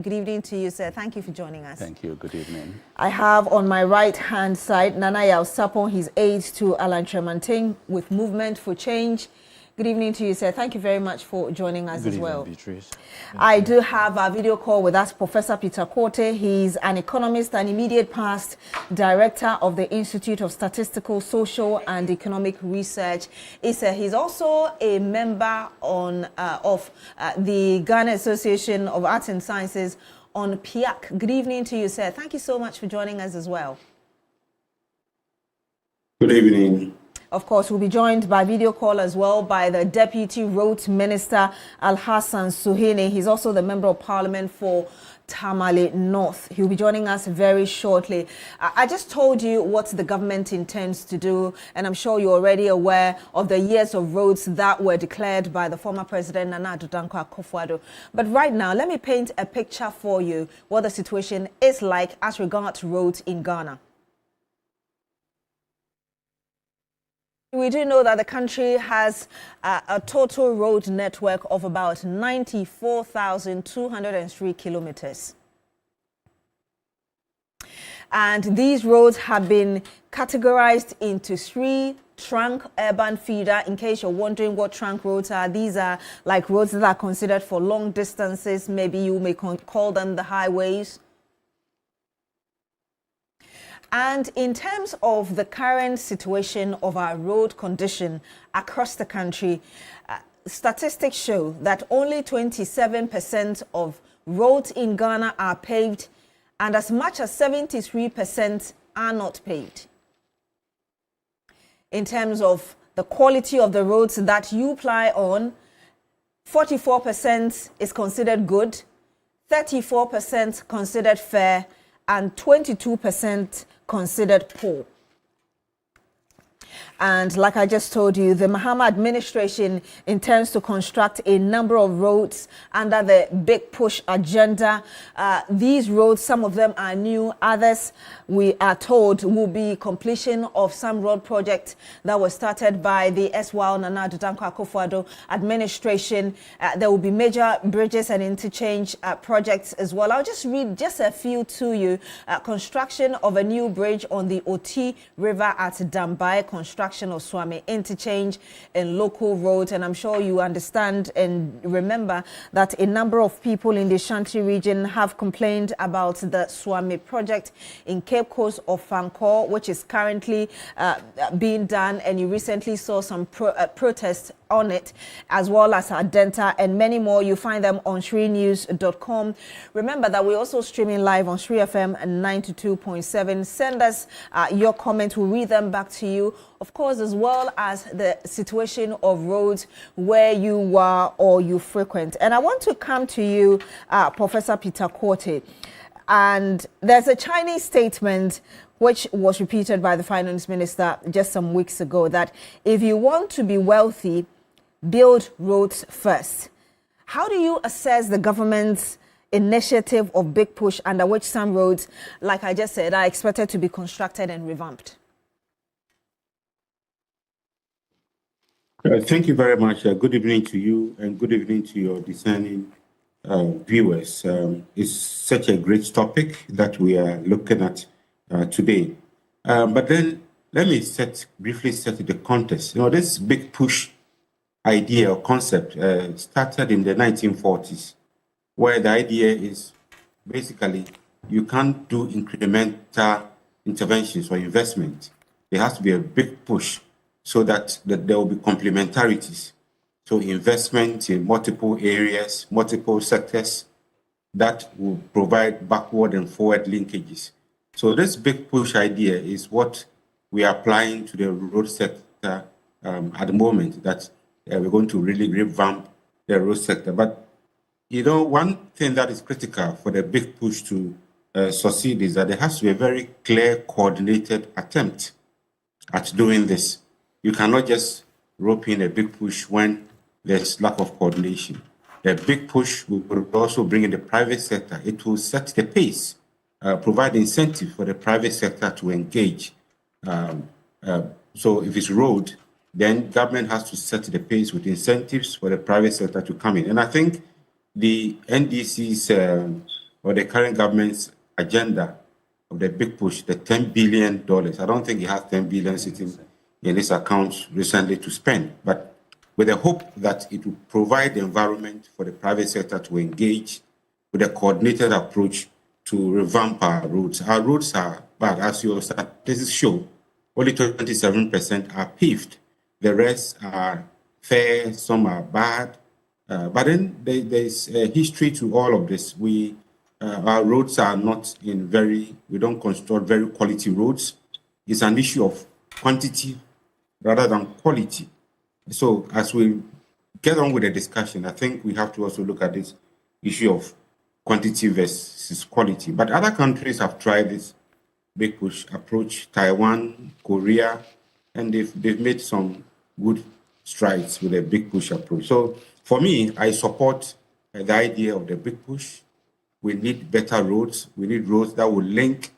Good evening to you, sir. Thank you for joining us. Thank you. Good evening. I have on my right-hand side Nana Yao Sapon, his aide to Alan Tremantin with Movement for Change. Good evening to you, sir. Thank you very much for joining us as well. Good evening, Beatrice. I do have a video call with us, Professor Peter Korte. He's an economist and immediate past director of the Institute of Statistical, Social and Economic Research. He's also a member of the Ghana Association of Arts and Sciences on PIAC. Good evening to you, sir. Thank you so much for joining us as well. Good evening. Of course, we'll be joined by video call as well by the Deputy Roads Minister, Al-Hassan Suhene. He's also the Member of Parliament for Tamale North. He'll be joining us very shortly. I just told you what the government intends to do, and I'm sure you're already aware of the years of roads that were declared by the former President Nana Adu Akufo-Addo. But right now, let me paint a picture for you what the situation is like as regards roads in Ghana. We do know that the country has a total road network of about 94,203 kilometers. And these roads have been categorized into 3 trunk urban feeder. In case you're wondering what trunk roads are, these are like roads that are considered for long distances. Maybe you may call them the highways. And in terms of the current situation of our road condition across the country, statistics show that only 27% of roads in Ghana are paved, and as much as 73% are not paved. In terms of the quality of the roads that you ply on, 44% is considered good, 34% considered fair, and 22% considered poor. And like I just told you, the Mahama administration intends to construct a number of roads under the Big Push agenda. These roads, some of them are new, others we are told will be completion of some road projects that were started by the SWAL Nana Adu Akufo-Addo administration. There will be major bridges and interchange projects as well. I'll just read just a few to you. Construction of a new bridge on the Oti River at Dambai, construction of Swami interchange in local roads. And I'm sure you understand and remember that a number of people in the Shanti region have complained about the Swami project in Cape Coast of Fankor, which is currently being done. And you recently saw some protests on it, as well as Adenta and many more. You find them on shrinews.com. Remember that we're also streaming live on Shri FM 92.7. Send us your comments. We'll read them back to you. Of course, as well as the situation of roads where you are or you frequent. And I want to come to you, Professor Peter Korte. And there's a Chinese statement which was repeated by the finance minister just some weeks ago, that if you want to be wealthy, build roads first. How do you assess the government's initiative of Big Push, under which some roads, like I just said, are expected to be constructed and revamped? Thank you very much. Good evening to you, and good evening to your discerning viewers. It's such a great topic that we are looking at today. But then let me briefly set the context. You know, this Big Push idea or concept started in the 1940s, where the idea is basically you can't do incremental interventions or investment. There has to be a big push so that there will be complementarities. So investment in multiple areas, multiple sectors that will provide backward and forward linkages. So this Big Push idea is what we are applying to the road sector at the moment, that we're going to really revamp the road sector. But, you know, one thing that is critical for the Big Push to succeed is that there has to be a very clear, coordinated attempt at doing this. You cannot just rope in a Big Push when there's lack of coordination. The Big Push will also bring in the private sector. It will set the pace, provide incentive for the private sector to engage. So if it's road, then government has to set the pace with incentives for the private sector to come in. And I think the NDC's or the current government's agenda of the big push, the $10 billion. I don't think he has 10 billion sitting in his account recently to spend, but with the hope that it will provide the environment for the private sector to engage with a coordinated approach to revamp our roads. Our roads are bad, as your statistics show. Only 27% are paved. The rest are fair, some are bad. But then there's a history to all of this. Our roads are not we don't construct very quality roads. It's an issue of quantity rather than quality. So as we get on with the discussion, I think we have to also look at this issue of quantity versus quality. But other countries have tried this big push approach, Taiwan, Korea, and they've made some good strides with a big push approach. So for me, I support the idea of the big push. We need better roads. We need roads that will link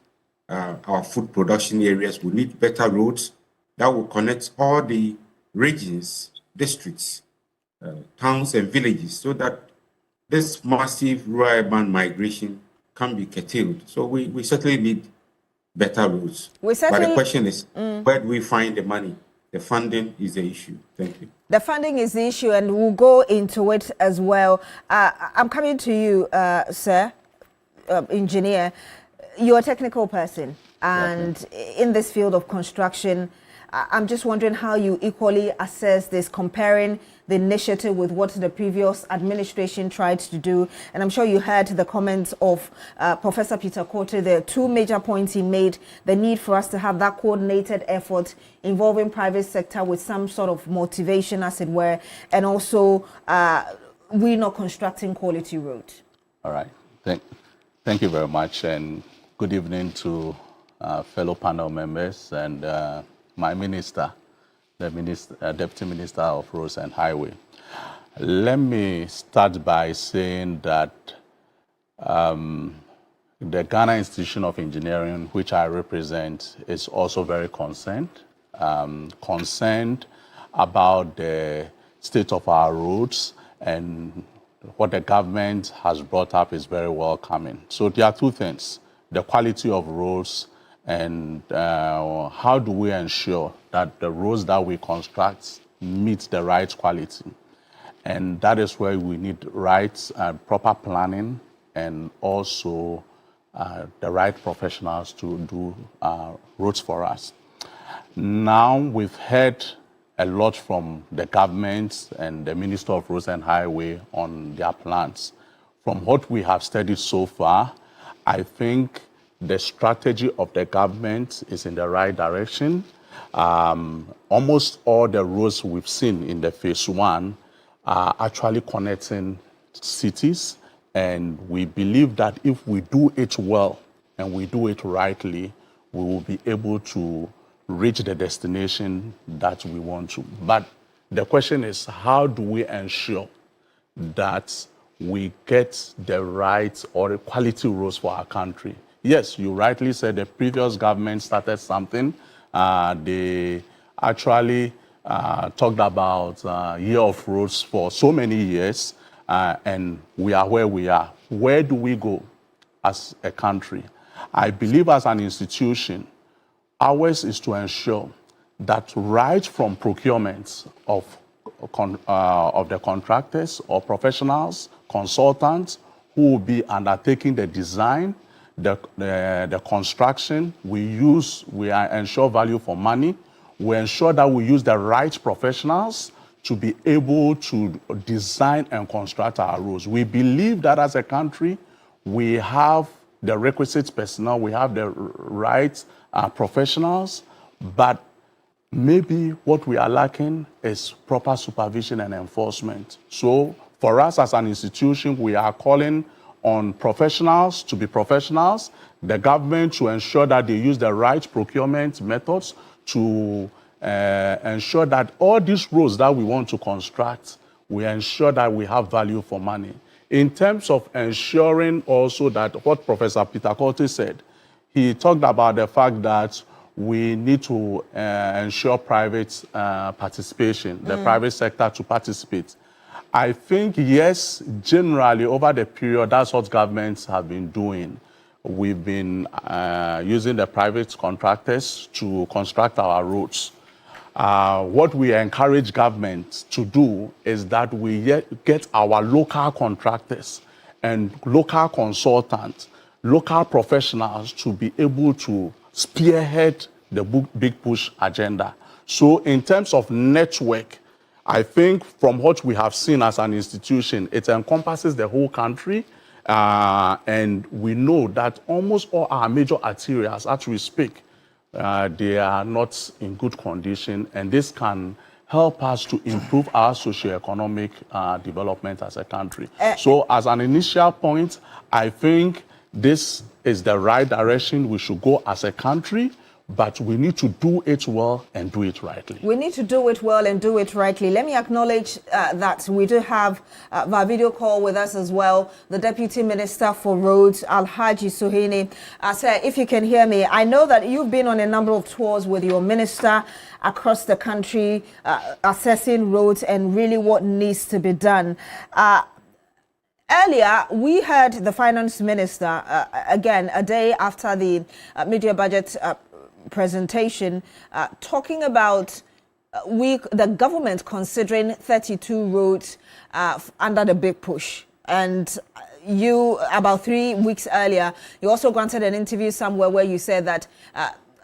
our food production areas. We need better roads that will connect all the regions, districts, towns, and villages so that this massive rural urban migration can be curtailed. So we certainly need better roads. But the question is, where do we find the money? The funding is the issue. Thank you. The funding is the issue, and we'll go into it as well. I'm coming to you, sir, engineer. You're a technical person, and in this field of construction, I'm just wondering how you equally assess this, comparing the initiative with what the previous administration tried to do. And I'm sure you heard the comments of Professor Peter Korte. There are two major points he made: the need for us to have that coordinated effort involving private sector with some sort of motivation, as it were, and also we're not constructing quality roads. All right. Thank you very much, and good evening to fellow panel members and my minister, the Deputy Minister of Roads and Highway. Let me start by saying that the Ghana Institution of Engineering, which I represent, is also very concerned about the state of our roads, and what the government has brought up is very welcoming. So there are two things: the quality of roads, and how do we ensure that the roads that we construct meet the right quality. And that is where we need proper planning, and also the right professionals to do roads for us. Now, we've heard a lot from the government and the Minister of Roads and Highway on their plans. From what we have studied so far, I think the strategy of the government is in the right direction. Almost all the roads we've seen in the phase one are actually connecting cities, and we believe that if we do it well and we do it rightly, we will be able to reach the destination that we want to. But the question is, how do we ensure that we get the right or the quality roads for our country? Yes, you rightly said the previous government started something. They actually talked about year of roads for so many years, and we are where we are. Where do we go as a country? I believe as an institution, ours is to ensure that right from procurement of the contractors or professionals, consultants who will be undertaking the design, the construction, we ensure value for money. We ensure that we use the right professionals to be able to design and construct our roads. We believe that as a country, we have the requisite personnel, we have the right professionals, but maybe what we are lacking is proper supervision and enforcement. So for us as an institution, we are calling on professionals to be professionals, the government to ensure that they use the right procurement methods to ensure that all these roads that we want to construct, we ensure that we have value for money. In terms of ensuring also that what Professor Peter Korte said, he talked about the fact that we need to ensure private participation, the private sector to participate. I think, yes, generally over the period, that's what governments have been doing. We've been using the private contractors to construct our roads. What we encourage governments to do is that we get our local contractors and local consultants, local professionals to be able to spearhead the big push agenda. So in terms of network, I think from what we have seen as an institution, it encompasses the whole country. And we know that almost all our major arterials, as we speak, they are not in good condition. And this can help us to improve our socioeconomic development as a country. So as an initial point, I think this is the right direction we should go as a country. But we need to do it well and do it rightly. We need to do it well and do it rightly. Let me acknowledge that we do have via video call with us as well, the Deputy Minister for Roads, Alhaji Suhini. Sir, if you can hear me, I know that you've been on a number of tours with your minister across the country, assessing roads and really what needs to be done. Earlier, we heard the Finance Minister, again, a day after the mid-year budget presentation, talking about the government considering 32 roads under the big push. And you, about 3 weeks earlier, you also granted an interview somewhere where you said that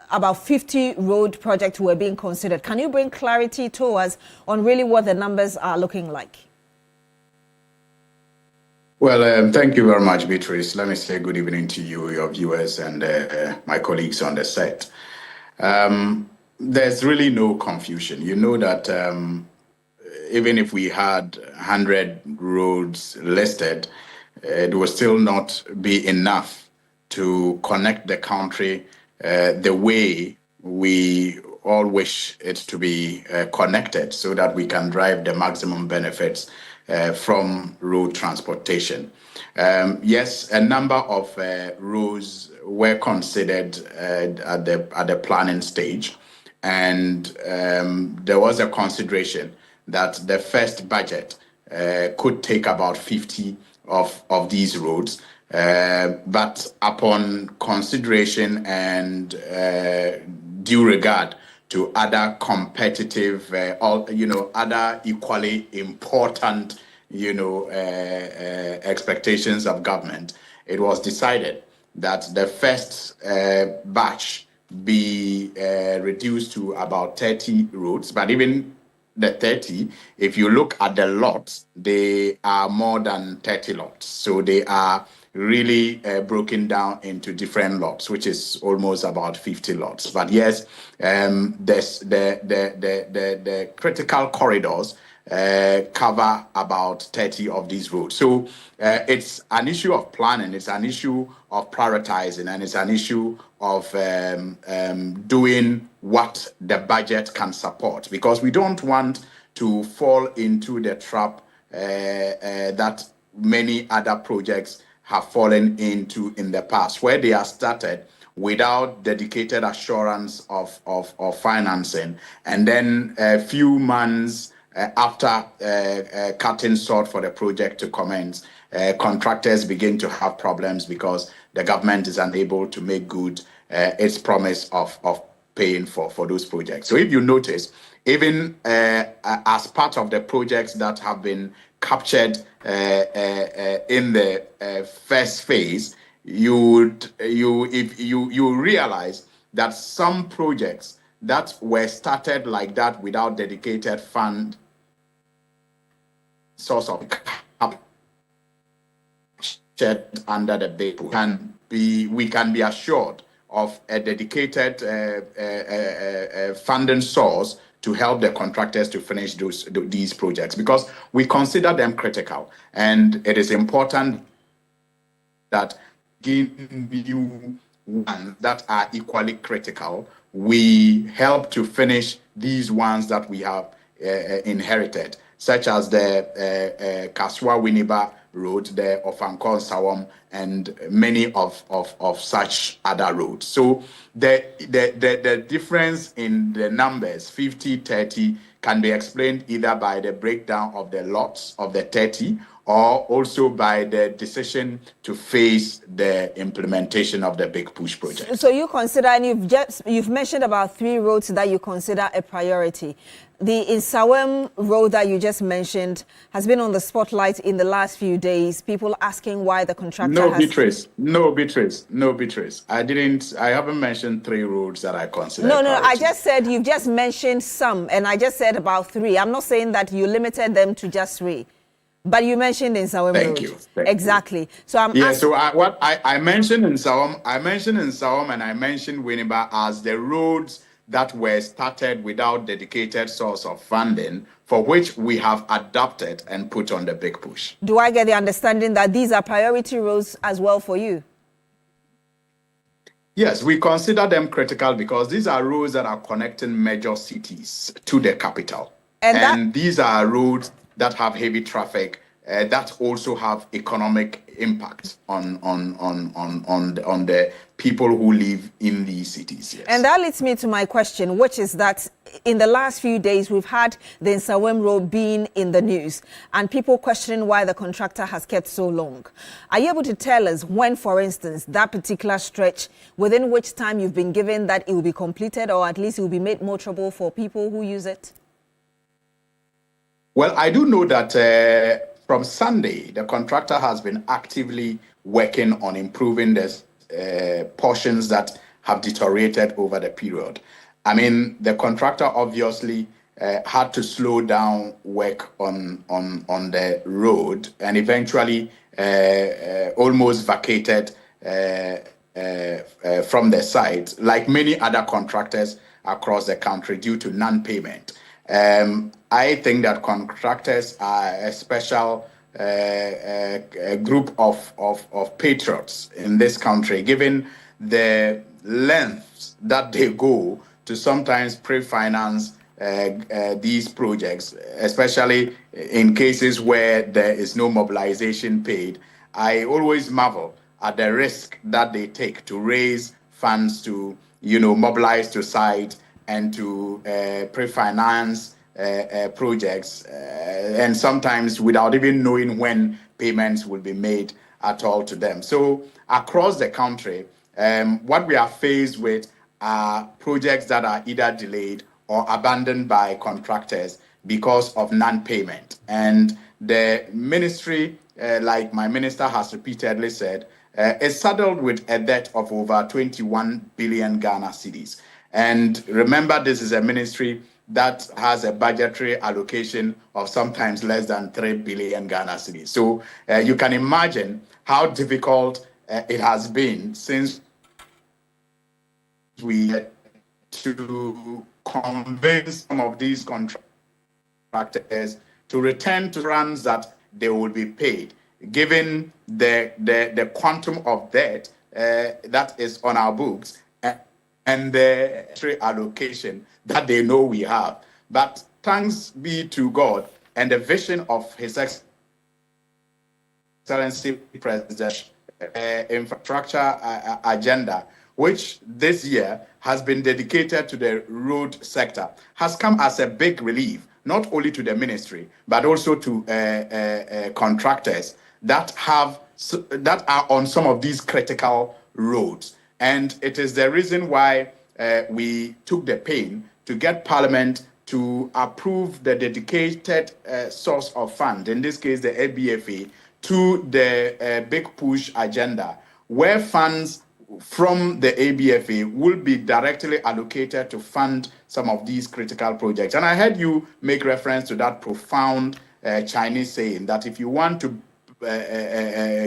about 50 road projects were being considered. Can you bring clarity to us on really what the numbers are looking like? Well, thank you very much, Beatrice. Let me say good evening to you, your viewers, and my colleagues on the set. There's really no confusion. You know that even if we had 100 roads listed, it will still not be enough to connect the country the way we all wish it to be connected, so that we can drive the maximum benefits from road transportation. Yes, a number of roads were considered at the planning stage, and there was a consideration that the first budget could take about 50 of these roads, but upon consideration and due regard to other competitive, other equally important, expectations of government, it was decided that the first batch be reduced to about 30 roads. But even the 30, if you look at the lots, they are more than 30 lots. So they are really broken down into different lots, which is almost about 50 lots. But yes, the critical corridors cover about 30 of these roads. So it's an issue of planning, it's an issue of prioritizing, and it's an issue of doing what the budget can support, because we don't want to fall into the trap that many other projects have fallen into in the past, where they are started without dedicated assurance of financing, and then a few months after cutting short for the project to commence, contractors begin to have problems because the government is unable to make good its promise of paying for those projects. So if you notice, even as part of the projects that have been captured in the first phase, you realize that some projects that were started like that without dedicated fund source of captured under the big we can be assured of a dedicated funding source to help the contractors to finish these projects, because we consider them critical, and it is important that giving you ones that are equally critical, we help to finish these ones that we have inherited, such as the Kaswa Winneba road, the Ofankor Sawam, and many of such other roads. So the difference in the numbers, 50, 30, can be explained either by the breakdown of the lots of the 30 or also by the decision to face the implementation of the Big Push project. So you consider, and you've mentioned about 3 roads that you consider a priority. The Insawam road that you just mentioned has been on the spotlight in the last few days. People asking why the contractor No, Beatrice. I haven't mentioned 3 roads that I consider. No, priority. I just said you've just mentioned some, and I just said about 3. I'm not saying that you limited them to just 3. But you mentioned in Sawam road. Thank you. Exactly. So I'm so I mentioned in Sawam, and I mentioned Winneba as the roads that were started without dedicated source of funding, for which we have adopted and put on the Big Push. Do I get the understanding that these are priority roads as well for you? Yes, we consider them critical because these are roads that are connecting major cities to the capital. And these are roads that have heavy traffic, that also have economic impact on the people who live in these cities. Yes. And that leads me to my question, which is that in the last few days, we've had the Insawam road being in the news and people questioning why the contractor has kept so long. Are you able to tell us when, for instance, that particular stretch, within which time you've been given that it will be completed, or at least it will be made more trouble for people who use it? Well, I do know that from Sunday, the contractor has been actively working on improving the portions that have deteriorated over the period. I mean, the contractor obviously had to slow down work on the road and eventually almost vacated from the site, like many other contractors across the country, due to non-payment. I think that contractors are a special group of patriots in this country, given the lengths that they go to sometimes pre-finance these projects, especially in cases where there is no mobilization paid. I always marvel at the risk that they take to raise funds to, mobilize to site and to pre-finance projects, and sometimes without even knowing when payments will be made at all to them. So across the country, what we are faced with are projects that are either delayed or abandoned by contractors because of non-payment. And the ministry, like my minister has repeatedly said, is saddled with a debt of over 21 billion Ghana cedis. And remember, this is a ministry that has a budgetary allocation of sometimes less than 3 billion Ghana cedis. So you can imagine how difficult it has been since we had to convince some of these contractors to return to runs that they will be paid, given the quantum of debt that is on our books and the allocation that they know we have. But thanks be to God and the vision of His Excellency President infrastructure agenda, which this year has been dedicated to the road sector, has come as a big relief, not only to the ministry, but also to contractors that are on some of these critical roads. And it is the reason why we took the pain to get Parliament to approve the dedicated source of fund, in this case the ABFA, to the Big Push agenda, where funds from the ABFA will be directly allocated to fund some of these critical projects. And I heard you make reference to that profound Chinese saying that if you want to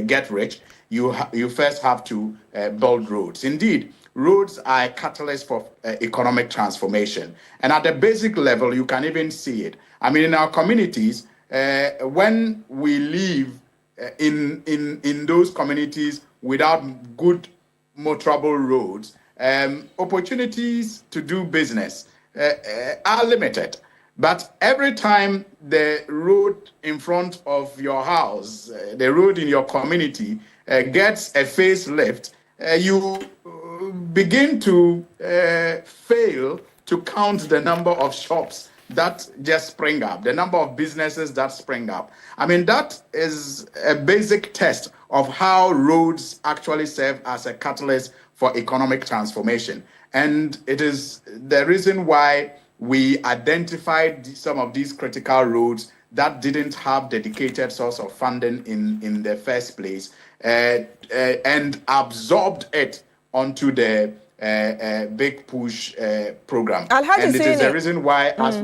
get rich, you first have to build roads. Indeed, roads are a catalyst for economic transformation. And at the basic level, you can even see it. I mean, in our communities, when we live in those communities without good motorable roads, opportunities to do business are limited. But every time the road in front of your house, the road in your community gets a facelift, you begin to fail to count the number of shops that just spring up, the number of businesses that spring up. I mean, that is a basic test of how roads actually serve as a catalyst for economic transformation. And it is the reason why we identified some of these critical roads that didn't have dedicated source of funding in the first place, and absorbed it onto the big push program. And it is the reason why, as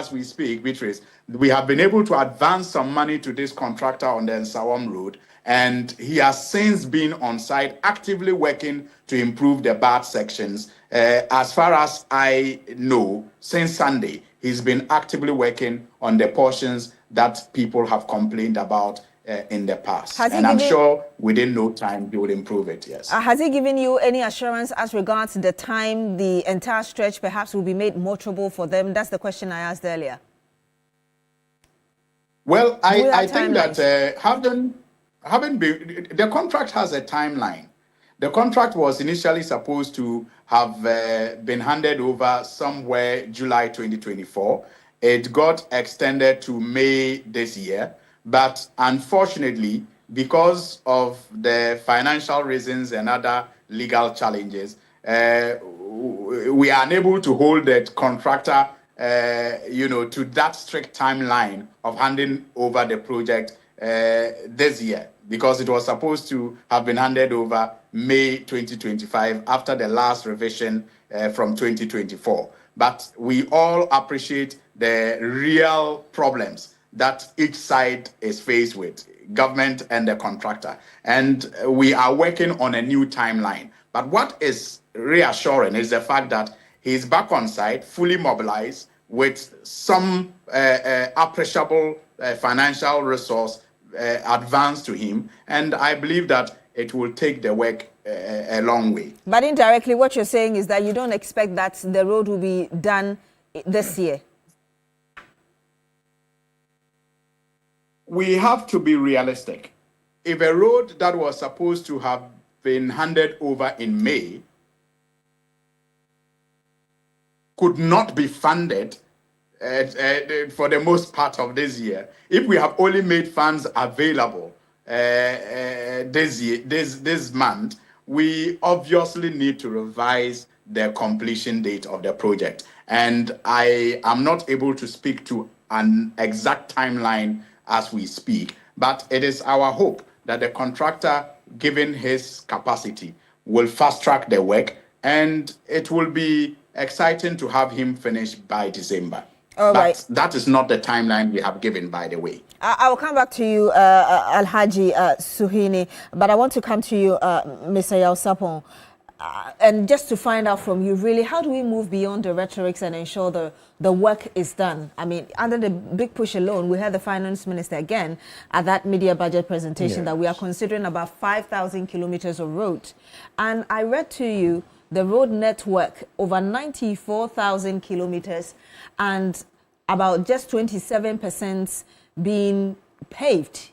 we speak, Beatrice, we have been able to advance some money to this contractor on the Nsawam Road, and he has since been on site actively working to improve the bad sections. As far as I know, since Sunday, he's been actively working on the portions that people have complained about in the past. And I'm sure within no time he will improve it, yes. Has he given you any assurance as regards the time the entire stretch perhaps will be made motorable for them? That's the question I asked earlier. Well, I think that the contract has a timeline. The contract was initially supposed to have been handed over somewhere July 2024. It got extended to May this year. But unfortunately, because of the financial reasons and other legal challenges, we are unable to hold the contractor to that strict timeline of handing over the project this year, because it was supposed to have been handed over May 2025 after the last revision from 2024. But we all appreciate the real problems that each side is faced with, government and the contractor. And we are working on a new timeline. But what is reassuring is the fact that he's back on site, fully mobilized, with some appreciable financial resource advanced to him. And I believe that it will take the work a long way. But indirectly, what you're saying is that you don't expect that the road will be done this year. We have to be realistic. If a road that was supposed to have been handed over in May could not be funded for the most part of this year, if we have only made funds available this month, we obviously need to revise the completion date of the project. And I am not able to speak to an exact timeline as we speak, but it is our hope that the contractor, given his capacity, will fast track the work, and it will be exciting to have him finished by December. But that is not the timeline we have given, by the way. I will come back to you, Alhaji Suhuyini, but I want to come to you, Mr. Yaw Sarpong. And just to find out from you, really, how do we move beyond the rhetorics and ensure the work is done? I mean, under the big push alone, we had the finance minister again at that media budget presentation that we are considering about 5,000 kilometers of road. And I read to you the road network, over 94,000 kilometers, and about just 27% being paved.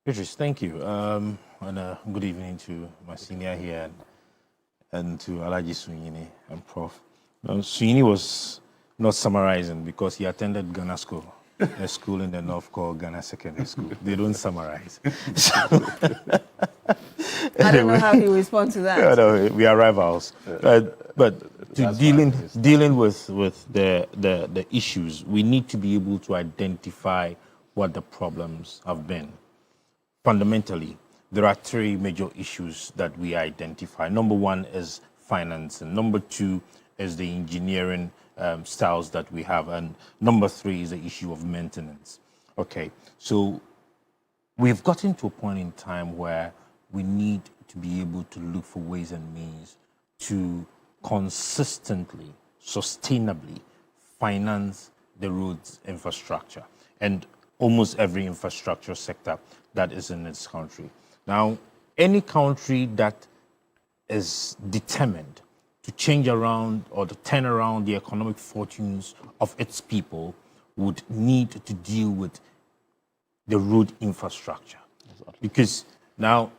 Beatrice, thank you. And good evening to my senior here and to Alhaji Suhuyini and Prof. Suhuyini was not summarizing because he attended Ghana School, a school in the north called Ghana Secondary School. They don't summarize. I don't know how he will respond to that. No, we are rivals. But to dealing with the issues, we need to be able to identify what the problems have been. Fundamentally, there are three major issues that we identify. Number one is finance, and number two is the engineering styles that we have, and number three is the issue of maintenance. Okay, so we've gotten to a point in time where we need to be able to look for ways and means to consistently, sustainably finance the roads infrastructure and almost every infrastructure sector that is in this country. Now, any country that is determined to change around or to turn around the economic fortunes of its people would need to deal with the road infrastructure. Because now,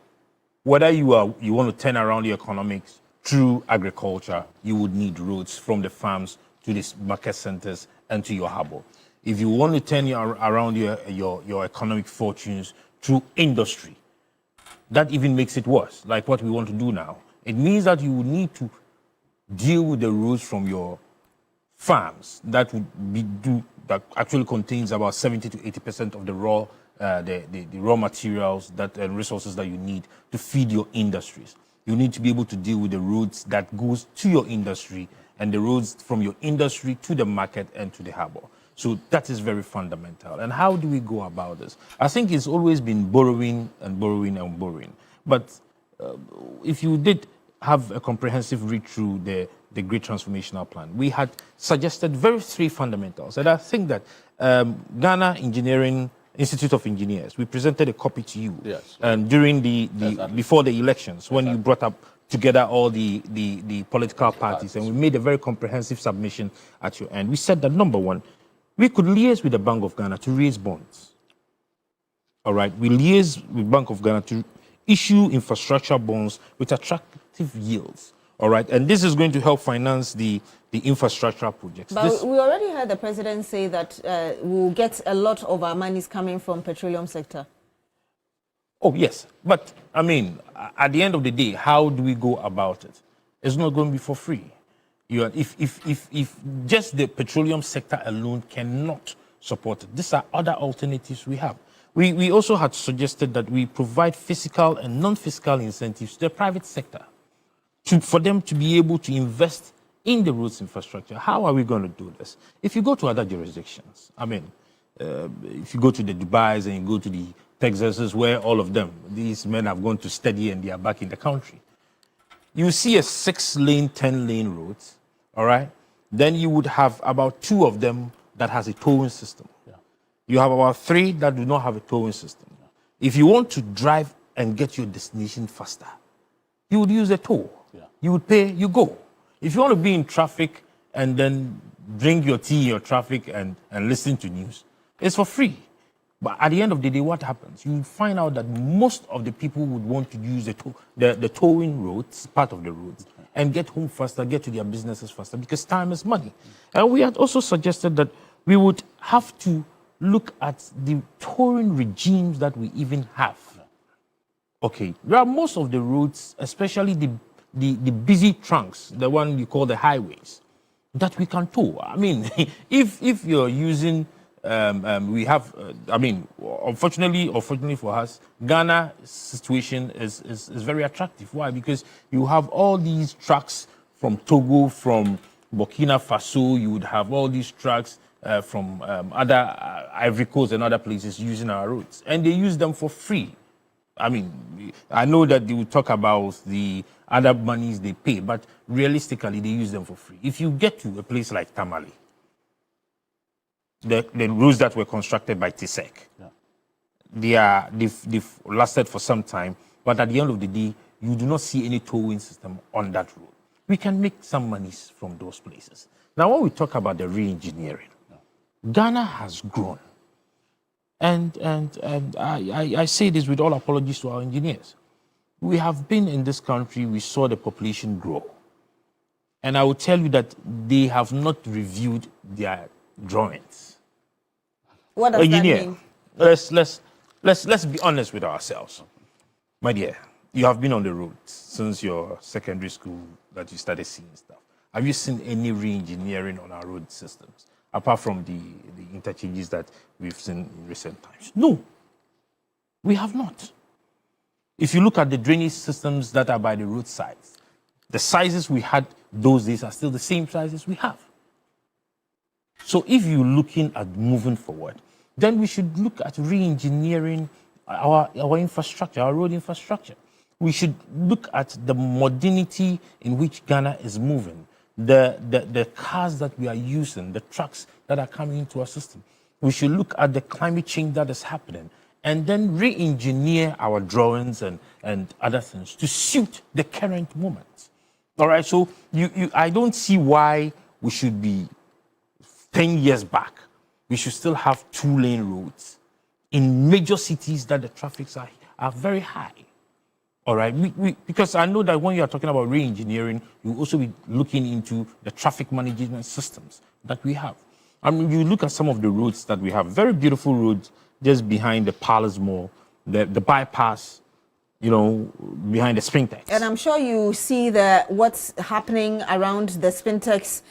whether you want to turn around the economics through agriculture, you would need roads from the farms to the market centers and to your harbor. If you want to turn around your economic fortunes through industry, that even makes it worse, like what we want to do now. It means that you would need to deal with the roads from your farms that that actually contains about 70 to 80% of the raw the raw materials that and resources that you need to feed your industries. You need to be able to deal with the roads that goes to your industry and the roads from your industry to the market and to the harbor. So that is very fundamental. And how do we go about this? I think it's always been borrowing and borrowing and borrowing. But if you did have a comprehensive read through the Great Transformational Plan, we had suggested three fundamentals. And I think that Ghana Institute of Engineers, we presented a copy to you during before the elections when you brought up together all the political parties, and we made a very comprehensive submission at your end. We said that, number one, we could liaise with the Bank of Ghana to raise bonds. All right, we liaise with Bank of Ghana to issue infrastructure bonds with attractive yields. All right, and this is going to help finance the infrastructure projects. But we already heard the president say that we'll get a lot of our monies coming from petroleum sector. Oh, yes. But, I mean, at the end of the day, how do we go about it? It's not going to be for free. If just the petroleum sector alone cannot support it, these are other alternatives we have. We also had suggested that we provide fiscal and non-fiscal incentives to the private sector for them to be able to invest in the roads infrastructure. How are we going to do this? If you go to other jurisdictions, I mean, if you go to the Dubais and you go to the Texases, where all of them, these men have gone to study and they are back in the country, you see a 6-lane, 10-lane roads, all right? Then you would have about 2 of them that has a towing system. Yeah. You have about 3 that do not have a towing system. Yeah. If you want to drive and get your destination faster, you would use a toll. Yeah. You would pay, you go. If you want to be in traffic and then drink your tea in your traffic and listen to news, it's for free. But at the end of the day, what happens? You find out that most of the people would want to use the towing roads, part of the roads, and get home faster, get to their businesses faster, because time is money. And we had also suggested that we would have to look at the towing regimes that we even have. Okay, there are most of the roads, especially the busy trunks, the one you call the highways, that we can tow. I mean, if you're using, we have, I mean, unfortunately or fortunately for us, Ghana's situation is very attractive. Why? Because you have all these trucks from Togo, from Burkina Faso, you would have all these trucks from other Ivory Coast and other places using our roads, and they use them for free. I mean, I know that they will talk about the other monies they pay, but realistically, they use them for free. If you get to a place like Tamale, the roads that were constructed by TSEC, they've lasted for some time, but at the end of the day, you do not see any towing system on that road. We can make some monies from those places. Now, when we talk about the re-engineering, Ghana has grown. And I say this with all apologies to our engineers. We have been in this country, we saw the population grow. And I will tell you that they have not reviewed their drawings. What does that mean? Let's be honest with ourselves. My dear, you have been on the road since your secondary school that you started seeing stuff. Have you seen any re-engineering on our road systems, apart from the interchanges that we've seen in recent times? No, we have not. If you look at the drainage systems that are by the roadsides, the sizes we had those days are still the same sizes we have. So if you're looking at moving forward, then we should look at re-engineering our infrastructure, our road infrastructure. We should look at the modernity in which Ghana is moving, the cars that we are using, the trucks that are coming into our system. We should look at the climate change that is happening and then re-engineer our drawings and other things to suit the current moment. All right, so I don't see why we should be 10 years back. We should still have 2-lane roads in major cities that the traffics are very high. All right, because I know that when you are talking about re-engineering, you will also be looking into the traffic management systems that we have. I mean, you look at some of the roads that we have, very beautiful roads just behind the Palace Mall, the bypass, you know, behind the Spintex. And I'm sure you see what's happening around the Spintex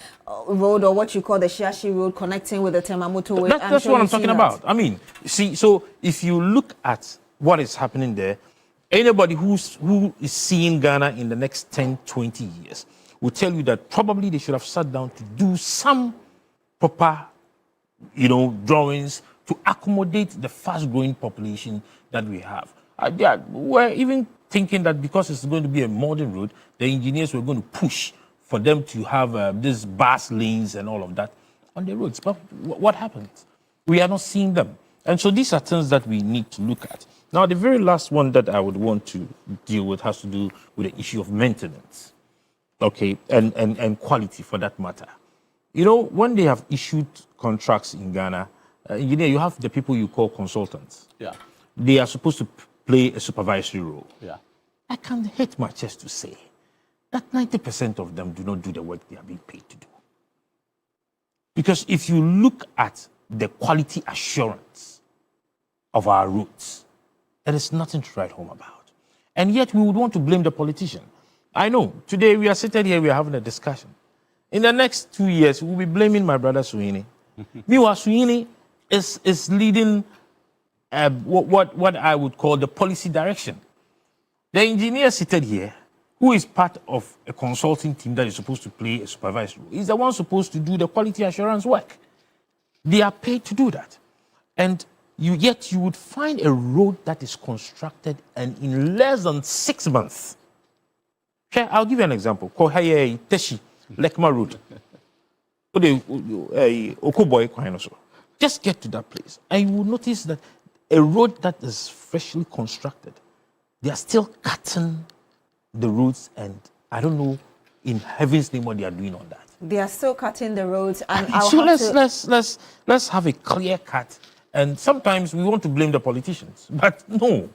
road, or what you call the Shiashi road, connecting with the Temamoto way. That's what I'm talking about. I mean, see, so if you look at what is happening there, anybody who is seeing Ghana in the next 10, 20 years will tell you that probably they should have sat down to do some proper, you know, drawings to accommodate the fast-growing population that we have. We're even thinking that because it's going to be a modern road, the engineers were going to push for them to have these bus lanes and all of that on the roads. But what happens? We are not seeing them. And so these are things that we need to look at. Now, the very last one that I would want to deal with has to do with the issue of maintenance, okay, and quality for that matter. You know, when they have issued contracts in Ghana, engineer, you have the people you call consultants. Yeah. They are supposed to play a supervisory role. Yeah. I can hit my chest to say that 90% of them do not do the work they are being paid to do. Because if you look at the quality assurance of our roads, there is nothing to write home about. And yet we would want to blame the politician. I know, today we are sitting here, we are having a discussion. In the next 2 years, we'll be blaming my brother Suini. Meanwhile, Suini is leading what I would call the policy direction. The engineer seated here, who is part of a consulting team that is supposed to play a supervisory role, is the one supposed to do the quality assurance work. They are paid to do that. And yet you would find a road that is constructed and in less than 6 months. Okay, I'll give you an example. Teshi, Lekma Road. Just get to that place and you will notice that a road that is freshly constructed, they are still cutting the roads, and I don't know in heaven's name what they are doing on that. They are still cutting the roads, and so let's have a clear cut. And sometimes we want to blame the politicians, but no,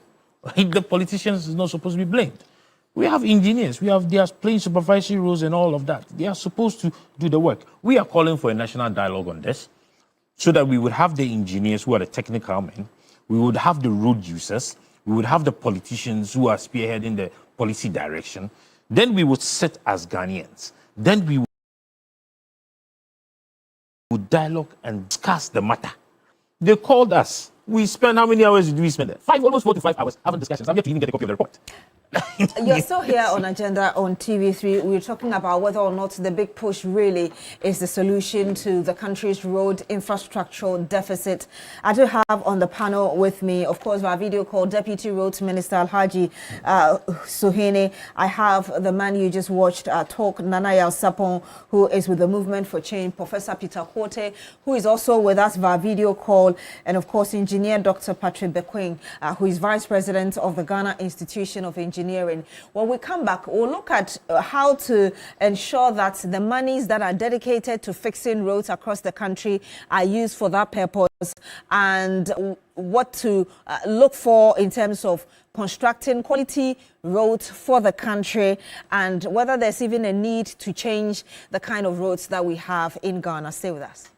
the politicians is not supposed to be blamed. We have engineers, they are playing supervisory roles and all of that. They are supposed to do the work. We are calling for a national dialogue on this, so that we would have the engineers who are the technical men, we would have the road users, we would have the politicians who are spearheading the policy direction. Then we would sit as Ghanaians. Then we would dialogue and discuss the matter. They called us. We spent, how many hours did we spend there? Almost 4 to 5 hours having discussions. I'm yet to even get a copy of the report. You're still here on Agenda on TV3. We're talking about whether or not the big push really is the solution to the country's road infrastructural deficit. I do have on the panel with me, of course, via video call, Deputy Roads Minister Alhaji Suhene. I have the man you just watched talk, Nanaya Sapon, who is with the Movement for Change, Professor Peter Kote, who is also with us via video call, and of course, Engineer Dr. Patrick Bekwing, who is Vice President of the Ghana Institution of Engineering. When we come back, we'll look at how to ensure that the monies that are dedicated to fixing roads across the country are used for that purpose, and what to look for in terms of constructing quality roads for the country, and whether there's even a need to change the kind of roads that we have in Ghana. Stay with us.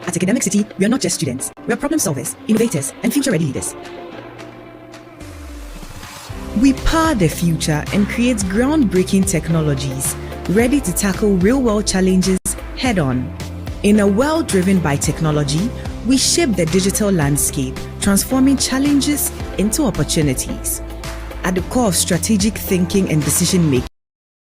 At Academic City, we are not just students. We are problem solvers, innovators, and future-ready leaders. We power the future and create groundbreaking technologies ready to tackle real-world challenges head-on. In a world driven by technology, we shape the digital landscape, transforming challenges into opportunities. At the core of strategic thinking and decision-making,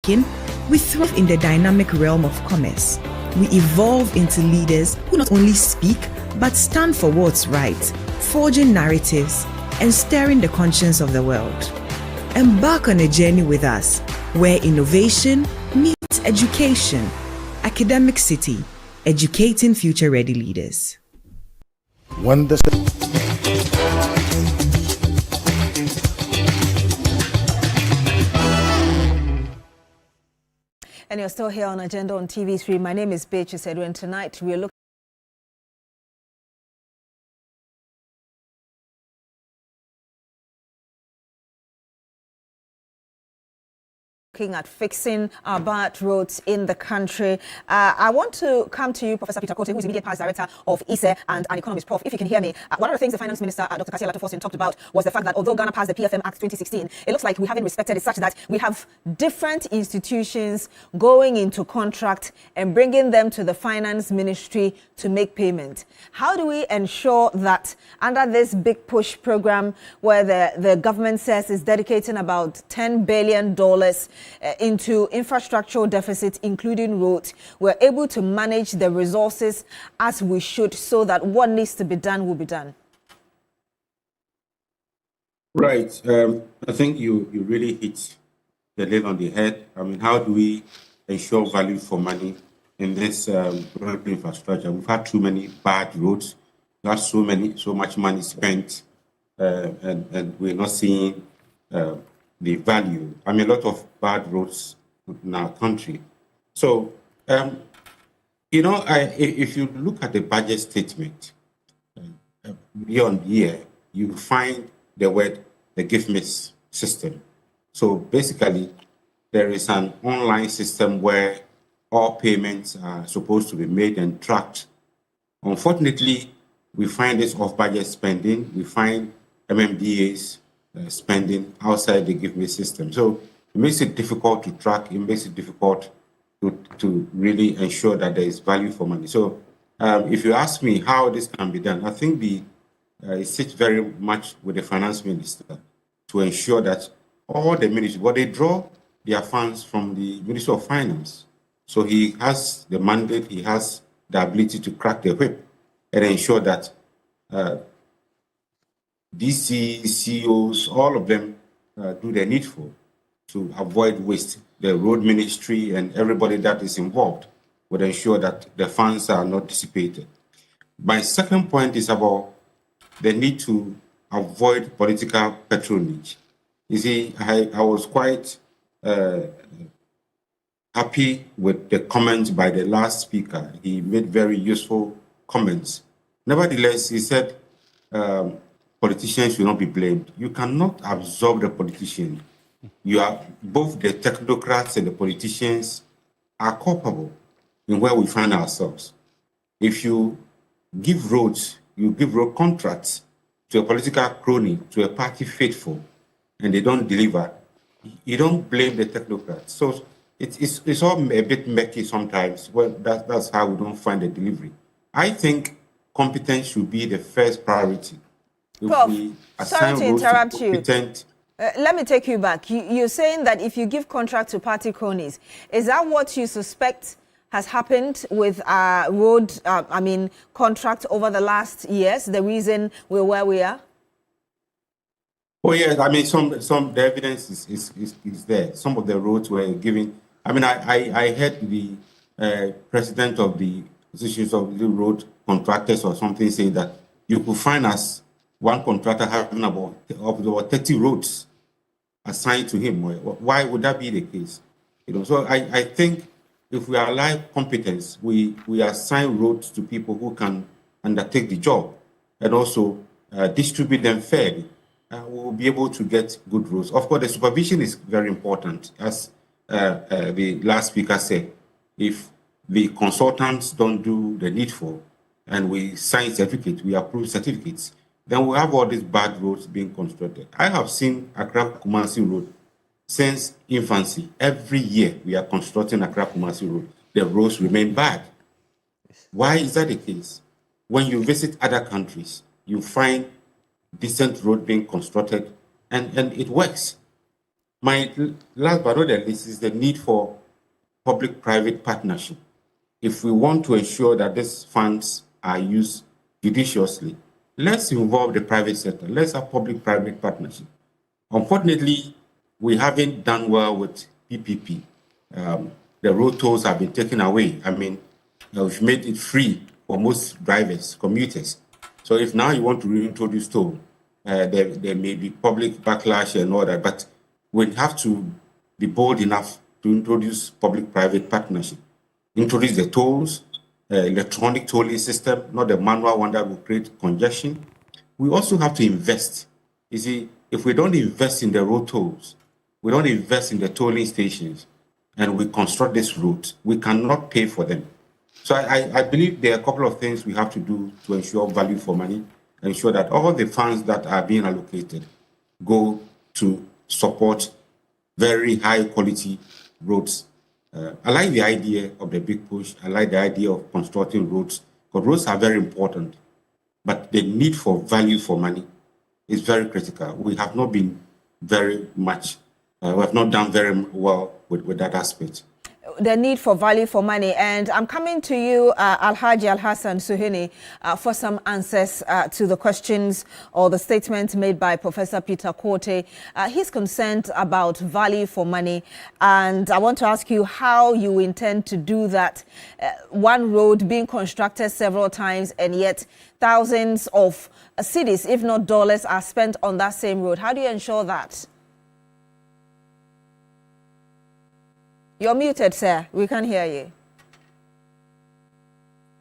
we thrive in the dynamic realm of commerce. We evolve into leaders who not only speak, but stand for what's right, forging narratives and stirring the conscience of the world. Embark on a journey with us, where innovation meets education. Academic City, educating future-ready leaders. And you're still here on Agenda on TV3. My name is Beatrice Adu, and tonight we are looking at fixing our bad roads in the country. I want to come to you, Professor Peter Kote, who is Immediate Past Director of ISE and an economist. Prof, if you can hear me, one of the things the Finance Minister, Dr. Kasia Latofosin, talked about was the fact that although Ghana passed the PFM Act 2016, it looks like we haven't respected it, such that we have different institutions going into contract and bringing them to the Finance Ministry to make payment. How do we ensure that under this big push program, where the government says is dedicating about $10 billion into infrastructural deficits, including roads, we're able to manage the resources as we should, so that what needs to be done will be done? Right. I think you really hit the nail on the head. I mean, how do we ensure value for money in this road infrastructure? We've had too many bad roads. We have so much money spent, and we're not seeing the value. I mean, a lot of bad roads in our country. So, if you look at the budget statement year on year, you find the word the gift miss system. So basically, there is an online system where all payments are supposed to be made and tracked. Unfortunately, we find this off-budget spending. We find MMDAs spending outside the give me system. So it makes it difficult to track. It makes it difficult to really ensure that there is value for money. So if you ask me how this can be done, I think it sits very much with the finance minister to ensure that all the ministries, what they draw their funds from the Ministry of Finance. So he has the mandate, he has the ability to crack the whip and ensure that DC, CEOs, all of them do the needful to avoid waste. The road ministry and everybody that is involved would ensure that the funds are not dissipated. My second point is about the need to avoid political patronage. You see, I was quite happy with the comments by the last speaker. He made very useful comments. Nevertheless, he said, politicians should not be blamed. You cannot absorb the politician. You are both the technocrats and the politicians are culpable in where we find ourselves. If you give roads, you give road contracts to a political crony, to a party faithful, and they don't deliver, you don't blame the technocrats. So it's all a bit murky sometimes. Well, that's how we don't find the delivery. I think competence should be the first priority. Prof, sorry to interrupt you. Let me take you back. You're saying that if you give contract to party cronies, is that what you suspect has happened with our road, contract over the last years, the reason we're where we are? Oh, yes. I mean, the evidence is there. Some of the roads were given. I mean, I heard the president of the Association of the Road Contractors or something say that you could find us one contractor having about 30 roads assigned to him. Why would that be the case? So I think if we allow competence, we assign roads to people who can undertake the job and also distribute them fairly. We'll be able to get good roads. Of course, the supervision is very important. As the last speaker said, if the consultants don't do the needful and we sign certificates, we approve certificates, then we have all these bad roads being constructed. I have seen Accra-Kumasi Road since infancy. Every year we are constructing Accra-Kumasi Road. The roads remain bad. Why is that the case? When you visit other countries, you find decent road being constructed and it works. My last but not the least is the need for public-private partnership. If we want to ensure that these funds are used judiciously, let's involve the private sector. Let's have public-private partnership. Unfortunately, we haven't done well with PPP. The road tolls have been taken away. I mean, we've made it free for most drivers, commuters. So if now you want to reintroduce toll, there may be public backlash and all that, but we have to be bold enough to introduce public-private partnership. Introduce the tolls, electronic tolling system, not the manual one that will create congestion. We also have to invest. You see, if we don't invest in the road tolls, we don't invest in the tolling stations, and we construct this route, we cannot pay for them. So I believe there are a couple of things we have to do to ensure value for money, ensure that all the funds that are being allocated go to support very high quality roads. I like the idea of the big push. I like the idea of constructing roads, because roads are very important, but the need for value for money is very critical. We have not been very much, we have not done very well with that aspect. The need for value for money. And I'm coming to you, Alhaji Al-Hassan Suhuyini, for some answers to the questions or the statements made by Professor Peter Quartey. He's concerned about value for money. And I want to ask you how you intend to do that. One road being constructed several times, and yet thousands of cedis, if not dollars, are spent on that same road. How do you ensure that? You're muted, sir. We can't hear you.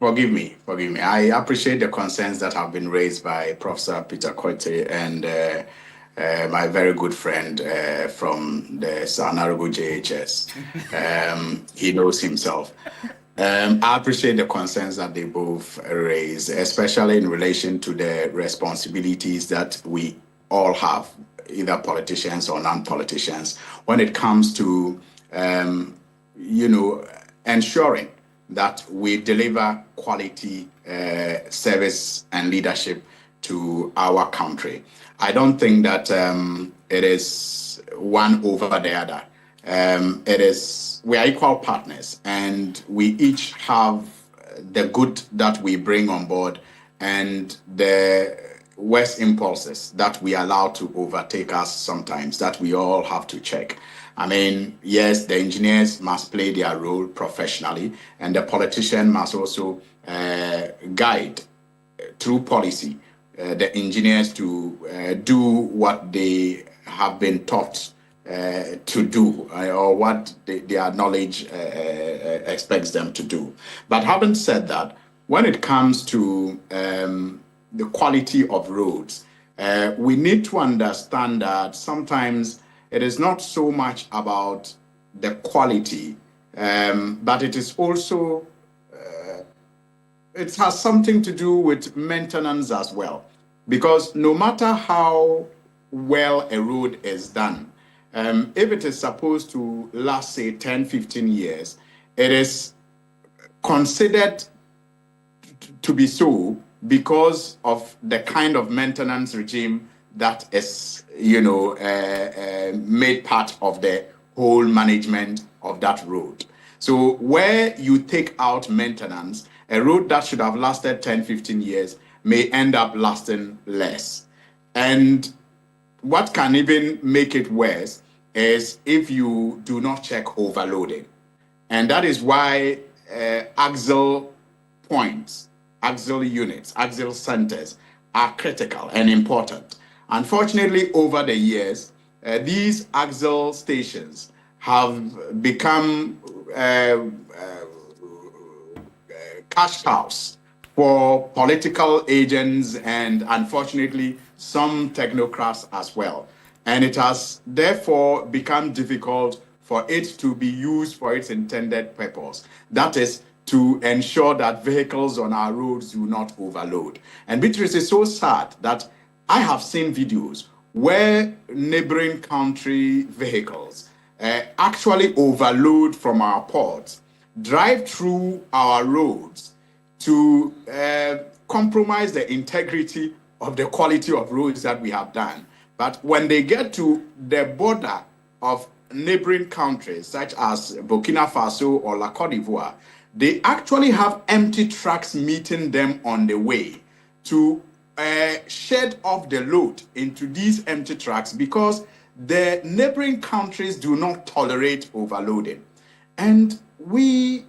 Forgive me. I appreciate the concerns that have been raised by Professor Peter Quartey and my very good friend from the Honorable JHS. He knows himself. I appreciate the concerns that they both raise, especially in relation to the responsibilities that we all have, either politicians or non-politicians, when it comes to ensuring that we deliver quality service and leadership to our country. I don't think that it is one over the other. We are equal partners, and we each have the good that we bring on board and the worst impulses that we allow to overtake us sometimes, that we all have to check. I mean, yes, the engineers must play their role professionally, and the politician must also guide through policy the engineers to do what they have been taught to do, or what their knowledge expects them to do. But having said that, when it comes to the quality of roads, we need to understand that sometimes it is not so much about the quality, but it is also, it has something to do with maintenance as well. Because no matter how well a road is done, if it is supposed to last, say, 10, 15 years, it is considered to be so because of the kind of maintenance regime that is, made part of the whole management of that road. So where you take out maintenance, a road that should have lasted 10, 15 years may end up lasting less. And what can even make it worse is if you do not check overloading. And that is why axle points, axle units, axle centers are critical and important. Unfortunately, over the years, these axle stations have become cash cows for political agents and, unfortunately, some technocrats as well. And it has therefore become difficult for it to be used for its intended purpose. That is, to ensure that vehicles on our roads do not overload. And Beatrice, is so sad that I have seen videos where neighboring country vehicles actually overload from our ports, drive through our roads to compromise the integrity of the quality of roads that we have done. But when they get to the border of neighboring countries such as Burkina Faso or La Côte d'Ivoire, they actually have empty trucks meeting them on the way to shed off the load into these empty trucks because the neighboring countries do not tolerate overloading. And we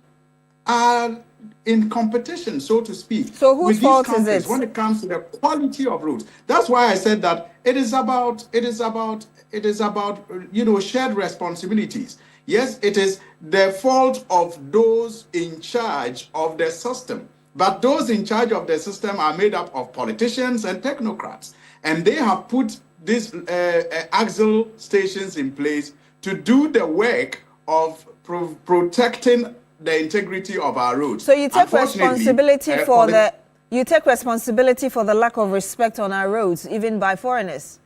are in competition, so to speak, so whose with these fault countries is it? when it comes to the quality of roads. That's why I said that it is about shared responsibilities. Yes, it is the fault of those in charge of the system, but those in charge of the system are made up of politicians and technocrats, and they have put these axle stations in place to do the work of protecting the integrity of our roads. So you take responsibility for the lack of respect on our roads, even by foreigners.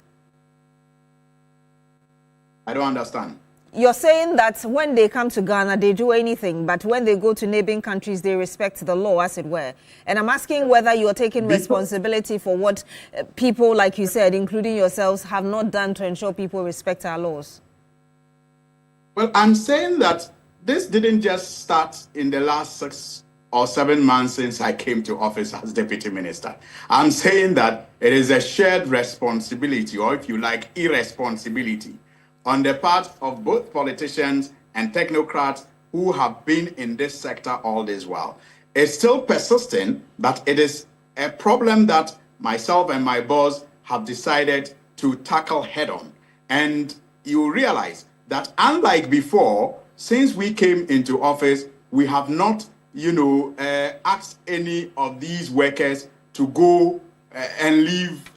I don't understand. You're saying that when they come to Ghana, they do anything, but when they go to neighboring countries, they respect the law, as it were. And I'm asking whether you're taking responsibility for what people, like you said, including yourselves, have not done to ensure people respect our laws. Well, I'm saying that this didn't just start in the last 6 or 7 months since I came to office as deputy minister. I'm saying that it is a shared responsibility, or if you like, irresponsibility, on the part of both politicians and technocrats who have been in this sector all this while. It's still persisting, but it is a problem that myself and my boss have decided to tackle head on. And you realize that unlike before, since we came into office, we have not, asked any of these workers to go and leave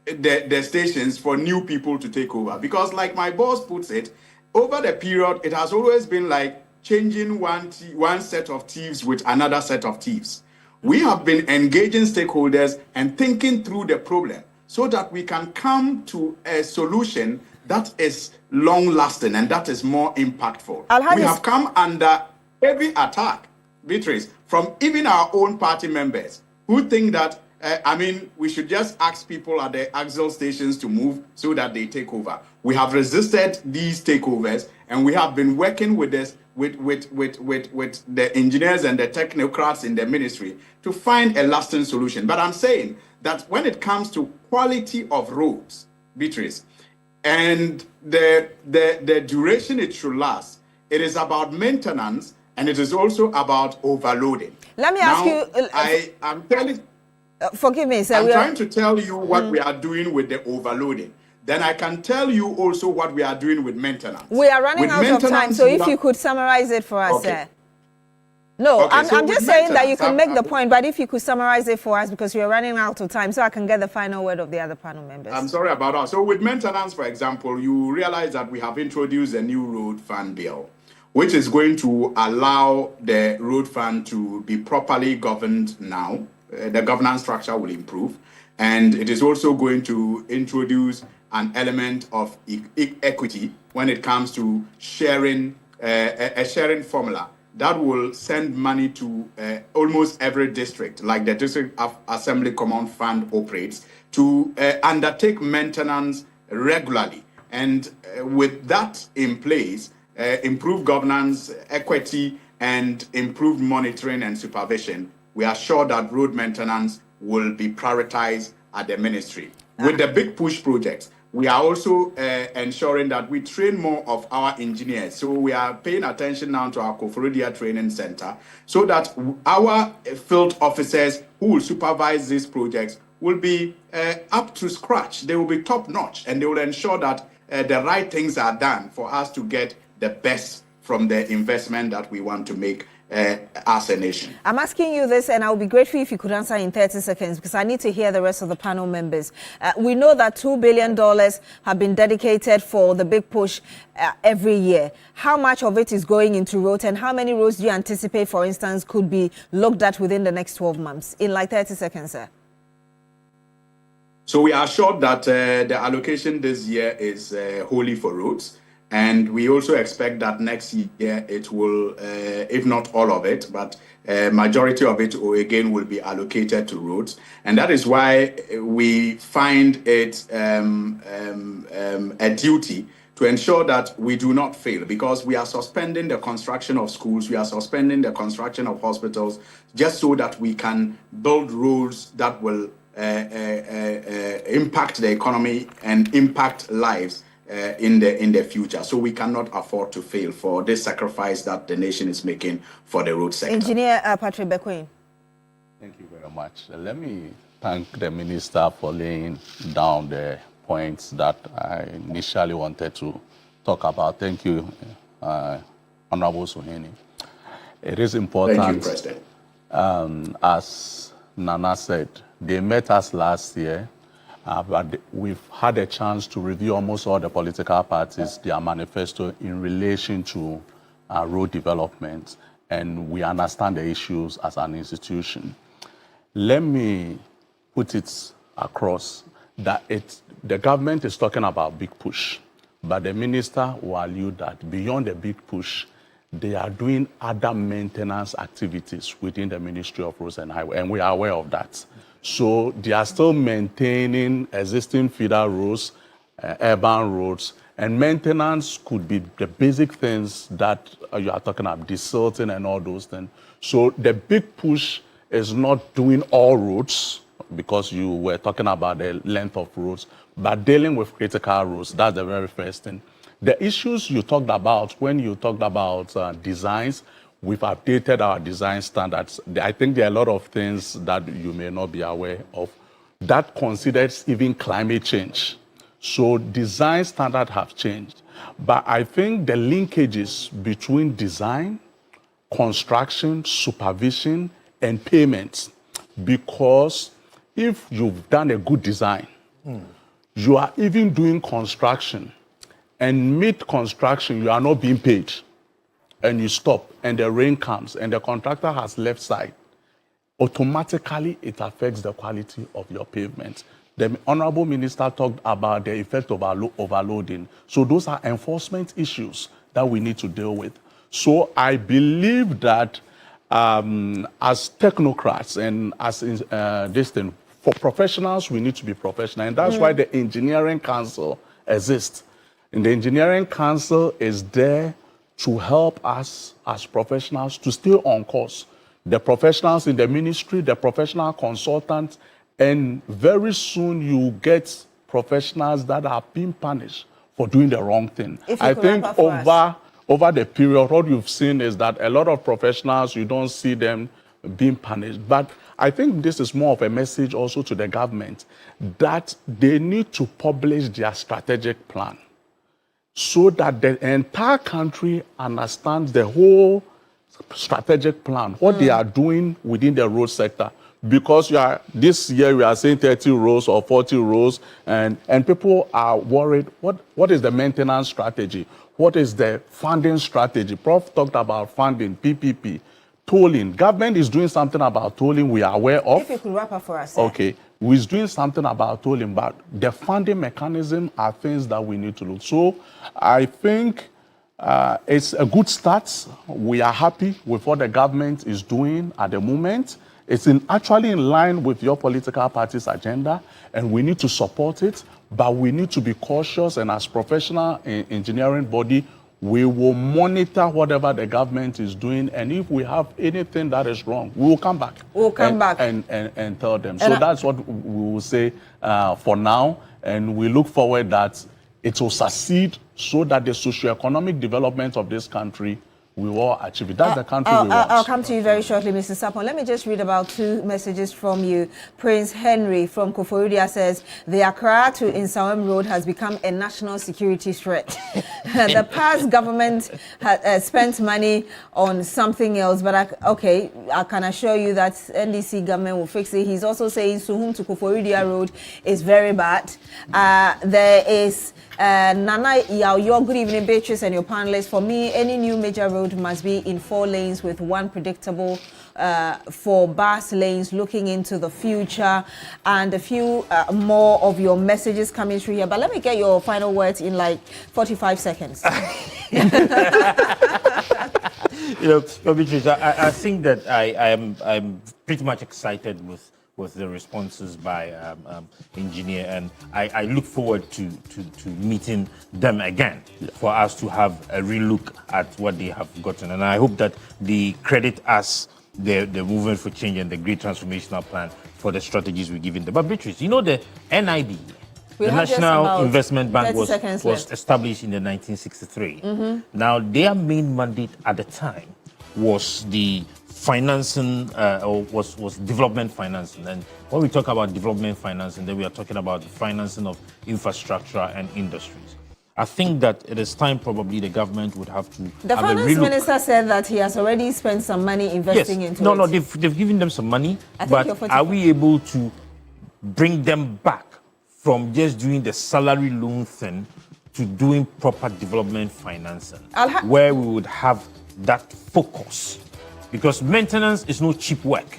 the stations for new people to take over. Because like my boss puts it, over the period, it has always been like changing one set of thieves with another set of thieves. We have been engaging stakeholders and thinking through the problem so that we can come to a solution that is long-lasting and that is more impactful. We have come under heavy attack, Beatrice, from even our own party members who think that, we should just ask people at the axle stations to move so that they take over. We have resisted these takeovers, and we have been working with this, with the engineers and the technocrats in the ministry to find a lasting solution. But I'm saying that when it comes to quality of roads, Beatrice, and the duration it should last, it is about maintenance, and it is also about overloading. Let me ask you. I'm telling. Forgive me, sir. I'm trying to tell you what we are doing with the overloading. Then I can tell you also what we are doing with maintenance. We are running out of time, so if you could summarize it for us, sir. No, okay, I'm just saying that you can make the point, but if you could summarize it for us, because we are running out of time, so I can get the final word of the other panel members. I'm sorry about that. So with maintenance, for example, you realize that we have introduced a new road fund bill, which is going to allow the road fund to be properly governed now. The governance structure will improve. And it is also going to introduce an element of equity when it comes to sharing, a sharing formula that will send money to almost every district, like the District Assembly Common Fund operates, to undertake maintenance regularly. And with that in place, improved governance, equity, and improved monitoring and supervision, we are sure that road maintenance will be prioritized at the ministry. With the big push projects, we are also ensuring that we train more of our engineers. So we are paying attention now to our Koforodia Training Center so that our field officers who will supervise these projects will be up to scratch. They will be top notch, and they will ensure that the right things are done for us to get the best from the investment that we want to make as a nation. I'm asking you this, and I would be grateful if you could answer in 30 seconds, because I need to hear the rest of the panel members. We know that $2 billion have been dedicated for the big push every year. How much of it is going into roads, and how many roads do you anticipate, for instance, could be looked at within the next 12 months? In like 30 seconds, sir. So we are sure that the allocation this year is wholly for roads. And we also expect that next year it will, if not all of it, but majority of it again will be allocated to roads. And that is why we find it a duty to ensure that we do not fail, because we are suspending the construction of schools, we are suspending the construction of hospitals, just so that we can build roads that will impact the economy and impact lives in the future. So we cannot afford to fail for this sacrifice that the nation is making for the road sector. Engineer Patrick Bequin. Thank you very much. Let me thank the minister for laying down the points that I initially wanted to talk about. Thank you, Honorable Suheni. It is important. Thank you, President. As Nana said, they met us last year, but we've had a chance to review almost all the political parties, their manifesto in relation to road development, and we understand the issues as an institution. Let me put it across that the government is talking about big push, but the minister will allude that beyond the big push, they are doing other maintenance activities within the Ministry of Roads and Highways, and we are aware of that. So they are still maintaining existing feeder roads, urban roads, and maintenance could be the basic things that you are talking about, desilting and all those things. So the big push is not doing all roads, because you were talking about the length of roads, but dealing with critical roads, that's the very first thing. The issues you talked about when you talked about designs, we've updated our design standards. I think there are a lot of things that you may not be aware of that considers even climate change. So design standards have changed. But I think the linkages between design, construction, supervision, and payments, because if you've done a good design, you are even doing construction, and mid-construction, you are not being paid, and you stop, and the rain comes, and the contractor has left side, automatically it affects the quality of your pavement. The Honorable Minister talked about the effect of overloading. So those are enforcement issues that we need to deal with. So I believe that as technocrats and as this thing, for professionals, we need to be professional. And that's why the Engineering Council exists. And the Engineering Council is there to help us as professionals to stay on course. The professionals in the ministry, the professional consultants, and very soon you get professionals that are being punished for doing the wrong thing. I think over the period, what you've seen is that a lot of professionals, you don't see them being punished. But I think this is more of a message also to the government that they need to publish their strategic plan so that the entire country understands the whole strategic plan, what they are doing within the road sector. Because this year we are saying 30 rows or 40 rows, and people are worried, what is the maintenance strategy? What is the funding strategy? Prof talked about funding, PPP, tolling. Government is doing something about tolling we are aware of. If you could wrap up for us. Okay, we're doing something about tolling, but the funding mechanism are things that we need to look. So I think it's a good start. We are happy with what the government is doing at the moment. It's actually in line with your political party's agenda, and we need to support it, but we need to be cautious, and as professional engineering body, we will monitor whatever the government is doing, and if we have anything that is wrong, we will come back. We'll come back and tell them. So that's what we will say for now, and we look forward that it will succeed so that the socio-economic development of this country we will achieve it. That's the country we want. I'll come to you very shortly, Mr. Sapon. Let me just read about two messages from you. Prince Henry from Koforidua says, the Accra to Insawam Road has become a national security threat. The past government had spent money on something else, but I can assure you that NDC government will fix it. He's also saying Suhum to Koforidua Road is very bad. There is Nana Yao, your good evening, Beatrice, and your panelists. For me, any new major road road must be in 4 lanes with 1 predictable 4 bus lanes, looking into the future, and a few more of your messages coming through here. But let me get your final words in like 45 seconds. Beatrice, I think that I'm pretty much excited with the responses by engineer, and I look forward to meeting them again for us to have a real look at what they have gotten. And I hope that they credit us, the movement for change and the great transformational plan, for the strategies we're giving them. But Beatrice, the NIB, the National Investment Bank, was established in 1963. Now, their main mandate at the time was the financing, or was development financing. And when we talk about development financing, then we are talking about the financing of infrastructure and industries. I think that it is time probably the government would have to The finance minister said that he has already spent some money investing into it. No, they've given them some money, but are we able to bring them back from just doing the salary loan thing to doing proper development financing, where we would have that focus? Because maintenance is no cheap work.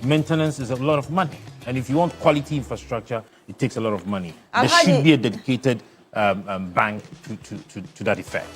Maintenance is a lot of money. And if you want quality infrastructure, it takes a lot of money. There should be a dedicated bank to that effect.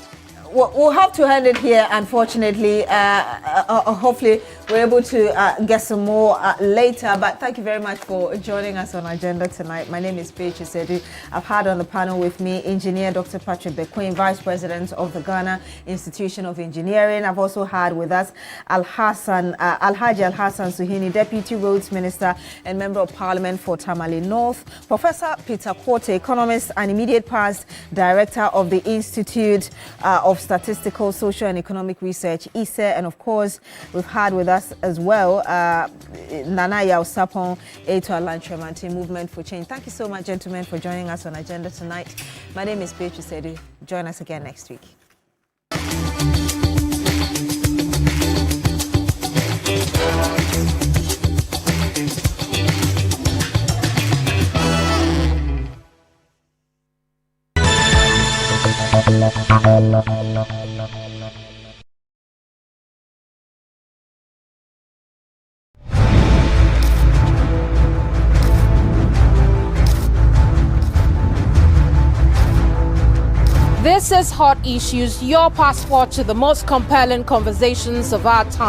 We'll have to end it here, unfortunately. Hopefully, we're able to get some more later. But thank you very much for joining us on Agenda tonight. My name is Beatrice Adu. I've had on the panel with me Engineer Dr. Patrick Bequin, Vice President of the Ghana Institution of Engineering. I've also had with us Alhaji Al-Hassan Suhini, Deputy Roads Minister and Member of Parliament for Tamale North. Professor Peter Quarte, Economist and immediate past Director of the Institute of Statistical, Social and Economic Research, ISE, and of course, we've had with us as well Nana Yao Sapon, aide to Alan Tremantin, Movement for Change. Thank you so much, gentlemen, for joining us on Agenda tonight. My name is Beatrice Adu. Join us again next week. This is Hot Issues, your passport to the most compelling conversations of our time.